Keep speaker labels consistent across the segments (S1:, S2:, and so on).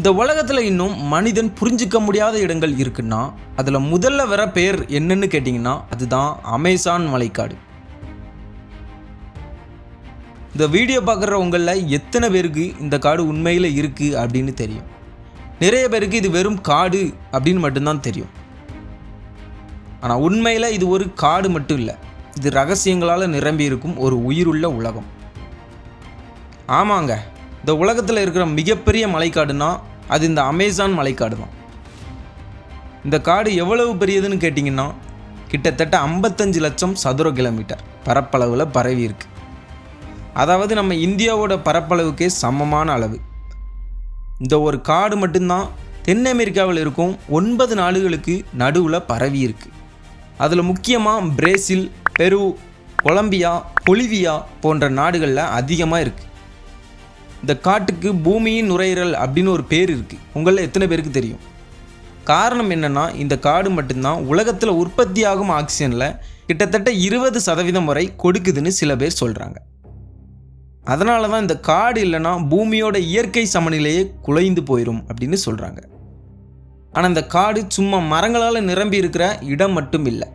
S1: இந்த உலகத்தில் இன்னும் மனிதன் புரிஞ்சிக்க முடியாத இடங்கள் இருக்குன்னா அதில் முதல்ல வர பேர் என்னன்னு கேட்டிங்கன்னா அதுதான் அமேசான் மலைக்காடு. இந்த வீடியோ பார்க்குற உங்களில் எத்தனை பேருக்கு இந்த காடு உண்மையில் இருக்குது அப்படின்னு தெரியும்? நிறைய பேருக்கு இது வெறும் காடு அப்படின்னு மட்டும்தான் தெரியும். ஆனால் உண்மையில் இது ஒரு காடு மட்டும் இல்லை, இது ரகசியங்களால் நிரம்பி இருக்கும் ஒரு உயிருள்ள உலகம். ஆமாங்க, இந்த உலகத்தில் இருக்கிற மிகப்பெரிய மலைக்காடுனா அது இந்த அமேசான் மலைக்காடு தான். இந்த காடு எவ்வளவு பெரியதுன்னு கேட்டிங்கன்னா கிட்டத்தட்ட 55 லட்சம் சதுர கிலோமீட்டர் பரப்பளவில் பரவி இருக்கு. அதாவது நம்ம இந்தியாவோட பரப்பளவுக்கே சமமான அளவு. இந்த ஒரு காடு மட்டும்தான் தென் அமெரிக்காவில் இருக்கும் 9 நாடுகளுக்கு நடுவில் பரவி இருக்கு. அதில் முக்கியமாக பிரேசில், பெரு, கொலம்பியா, பொலிவியா போன்ற நாடுகளில் அதிகமாக இருக்குது. இந்த காட்டுக்கு பூமியின் நுரையீரல் அப்படின்னு ஒரு பேர் இருக்குது. உங்களில் எத்தனை பேருக்கு தெரியும்? காரணம் என்னென்னா இந்த காடு மட்டும்தான் உலகத்தில் உற்பத்தியாகும் ஆக்சிஜனில் கிட்டத்தட்ட 20% வரை கொடுக்குதுன்னு சில பேர் சொல்கிறாங்க. அதனால தான் இந்த காடு இல்லைன்னா பூமியோட இயற்கை சமநிலையே குலைந்து போயிடும் அப்படின்னு சொல்கிறாங்க. ஆனால் இந்த காடு சும்மா மரங்களால் நிரம்பி இருக்கிற இடம் மட்டும் இல்லை.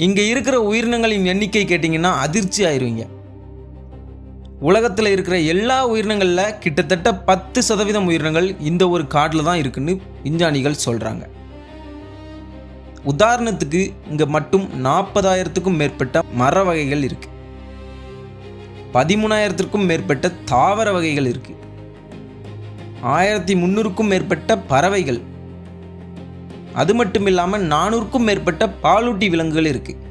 S1: இங்கே இருக்கிற உயிரினங்களின் எண்ணிக்கை கேட்டிங்கன்னா அதிர்ச்சி ஆயிடுவீங்க. உலகத்தில் இருக்கிற எல்லா உயிரினங்களில் கிட்டத்தட்ட 10% உயிரினங்கள் இந்த ஒரு காட்டில் தான் இருக்குன்னு விஞ்ஞானிகள் சொல்கிறாங்க. உதாரணத்துக்கு இங்கே மட்டும் 40,000க்கும் மேற்பட்ட மர வகைகள் இருக்குது, 13,000க்கும் மேற்பட்ட தாவர வகைகள் இருக்குது, 1,300க்கும் மேற்பட்ட பறவைகள், அது மட்டும் இல்லாமல் 400க்கும் மேற்பட்ட பாலூட்டி விலங்குகள் இருக்குது.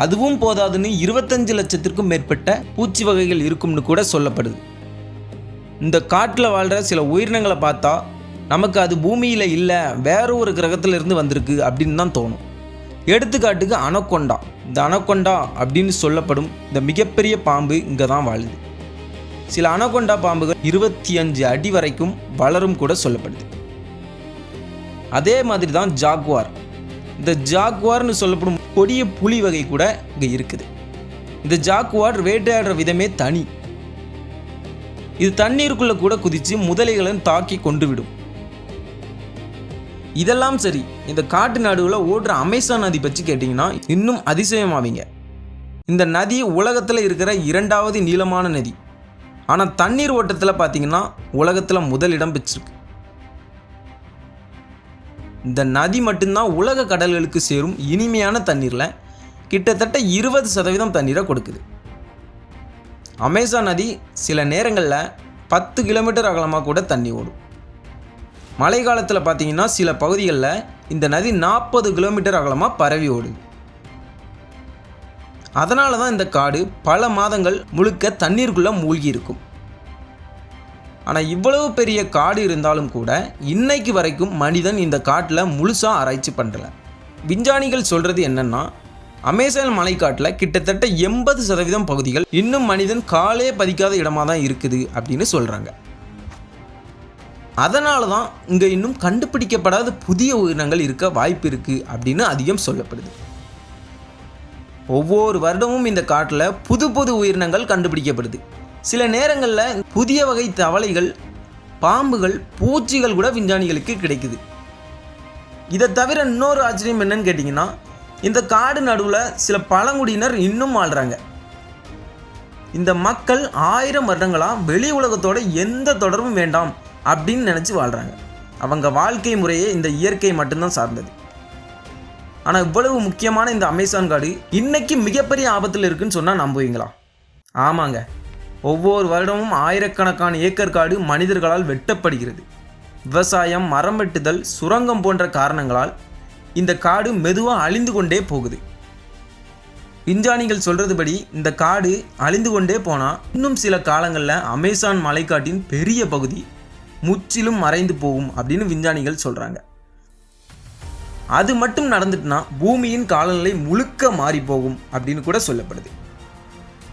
S1: அதுவும் போதாதுன்னு 25 லட்சத்திற்கும் மேற்பட்ட பூச்சி வகைகள் இருக்கும்னு கூட சொல்லப்படுது. இந்த காட்டில் வாழ்கிற சில உயிரினங்களை பார்த்தா நமக்கு அது பூமியில் இல்லை, வேற ஒரு கிரகத்தில் இருந்து வந்திருக்கு அப்படின்னு தான் தோணும். எடுத்துக்காட்டுக்கு அனகொண்டா. இந்த அனகொண்டா அப்படின்னு சொல்லப்படும் இந்த மிகப்பெரிய பாம்பு இங்கே தான் வாழுது. சில அனகொண்டா பாம்புகள் 25 அடி வரைக்கும் வளரும் கூட சொல்லப்படுது. அதே மாதிரி தான் ஜாகுவார். இந்த ஜாகுவார்னு சொல்லப்படும் கொடிய புலி வகை கூட இங்கே இருக்குது. இந்த ஜாகுவார் வேட்டையாடுற விதமே தனி. இது தண்ணீருக்குள்ளே கூட குதித்து முதலைகளை தாக்கி கொண்டு விடும். இதெல்லாம் சரி, இந்த காட்டு நடுவில் ஓடுற அமேசான் நதி பற்றி கேட்டிங்கன்னா இன்னும் அதிசயமாவீங்க. இந்த நதி உலகத்தில் இருக்கிற 2வது நீளமான நதி. ஆனால் தண்ணீர் ஓட்டத்தில் பார்த்தீங்கன்னா உலகத்தில் முதலிடம் பெற்றிருக்கு. இந்த நதி மட்டும்தான் உலக கடல்களுக்கு சேரும் இனிமையான தண்ணீரில் கிட்டத்தட்ட 20% தண்ணீரை கொடுக்குது. அமேசான் நதி சில நேரங்களில் 10 கிலோமீட்டர் அகலமாக கூட தண்ணி ஓடும். மழை காலத்தில் பார்த்தீங்கன்னா சில பகுதிகளில் இந்த நதி 40 கிலோமீட்டர் அகலமாக பரவி ஓடுது. அதனால தான் இந்த காடு பல மாதங்கள் முழுக்க தண்ணீருக்குள்ளே மூழ்கி இருக்கும். ஆனால் இவ்வளவு பெரிய காடு இருந்தாலும் கூட இன்னைக்கு வரைக்கும் மனிதன் இந்த காட்டில் முழுசாக ஆராய்ச்சி பண்ணல. விஞ்ஞானிகள் சொல்கிறது என்னென்னா அமேசான் மலைக்காட்டில் கிட்டத்தட்ட 80% பகுதிகள் இன்னும் மனிதன் காலே பதிக்காத இடமாக தான் இருக்குது அப்படின்னு சொல்கிறாங்க. அதனால தான் இங்கே இன்னும் கண்டுபிடிக்கப்படாத புதிய உயிரினங்கள் இருக்க வாய்ப்பு இருக்குது அப்படின்னு அதிகம் சொல்லப்படுது. ஒவ்வொரு வருடமும் இந்த காட்டில் புது புது உயிரினங்கள் கண்டுபிடிக்கப்படுது. சில நேரங்களில் புதிய வகை தவளைகள், பாம்புகள், பூச்சிகள் கூட விஞ்ஞானிகளுக்கு கிடைக்குது. இதை தவிர இன்னொரு ஆச்சரியம் என்னன்னு கேட்டிங்கன்னா இந்த காடு நடுவில் சில பழங்குடியினர் இன்னும் வாழ்கிறாங்க. இந்த மக்கள் 1000 வருடங்களாக வெளி உலகத்தோட எந்த தொடர்பும் வேண்டாம் அப்படின்னு நினச்சி வாழ்கிறாங்க. அவங்க வாழ்க்கை முறையே இந்த இயற்கை மட்டும்தான் சார்ந்தது. ஆனால் இவ்வளவு முக்கியமான இந்த அமேசான் காடு இன்னைக்கு மிகப்பெரிய ஆபத்தில் இருக்குன்னு சொன்னால் நம்புவீங்களா? ஆமாங்க, ஒவ்வொரு வருடமும் ஆயிரக்கணக்கான ஏக்கர் காடு மனிதர்களால் வெட்டப்படுகிறது. விவசாயம், மரம் வெட்டுதல், சுரங்கம் போன்ற காரணங்களால் இந்த காடு மெதுவாக அழிந்து கொண்டே போகுது. விஞ்ஞானிகள் சொல்கிறதுபடி இந்த காடு அழிந்து கொண்டே போனால் இன்னும் சில காலங்களில் அமேசான் மலைக்காட்டின் பெரிய பகுதி முற்றிலும் மறைந்து போகும் அப்படின்னு விஞ்ஞானிகள் சொல்கிறாங்க. அது மட்டும் நடந்துட்டுனா பூமியின் காலநிலை முழுக்க மாறி போகும் அப்படின்னு கூட சொல்லப்படுது.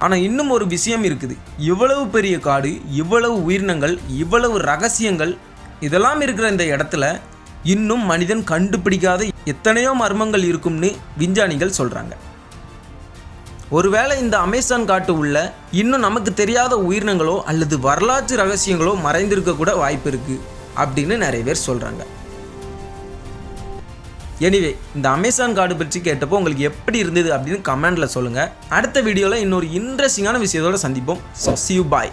S1: ஆனால் இன்னும் ஒரு விஷயம் இருக்குது. இவ்வளவு பெரிய காடு, இவ்வளவு உயிரினங்கள், இவ்வளவு ரகசியங்கள் இதெல்லாம் இருக்கிற இந்த இடத்துல இன்னும் மனிதன் கண்டுபிடிக்காத எத்தனையோ மர்மங்கள் இருக்கும்னு விஞ்ஞானிகள் சொல்கிறாங்க. ஒருவேளை இந்த அமேசான் காட்டு உள்ள இன்னும் நமக்கு தெரியாத உயிரினங்களோ அல்லது வரலாற்று ரகசியங்களோ மறைந்திருக்க கூட வாய்ப்பு இருக்குது அப்படின்னு நிறைய பேர் சொல்கிறாங்க. எனிவே, இந்த அமேசான் காடு பற்றி கேட்டப்போ உங்களுக்கு எப்படி இருந்தது அப்படின்னு கமெண்டில் சொல்லுங்கள். அடுத்த வீடியோவில் இன்னொரு இன்ட்ரெஸ்டிங்கான விஷயத்தோடு சந்திப்போம். So see you, bye.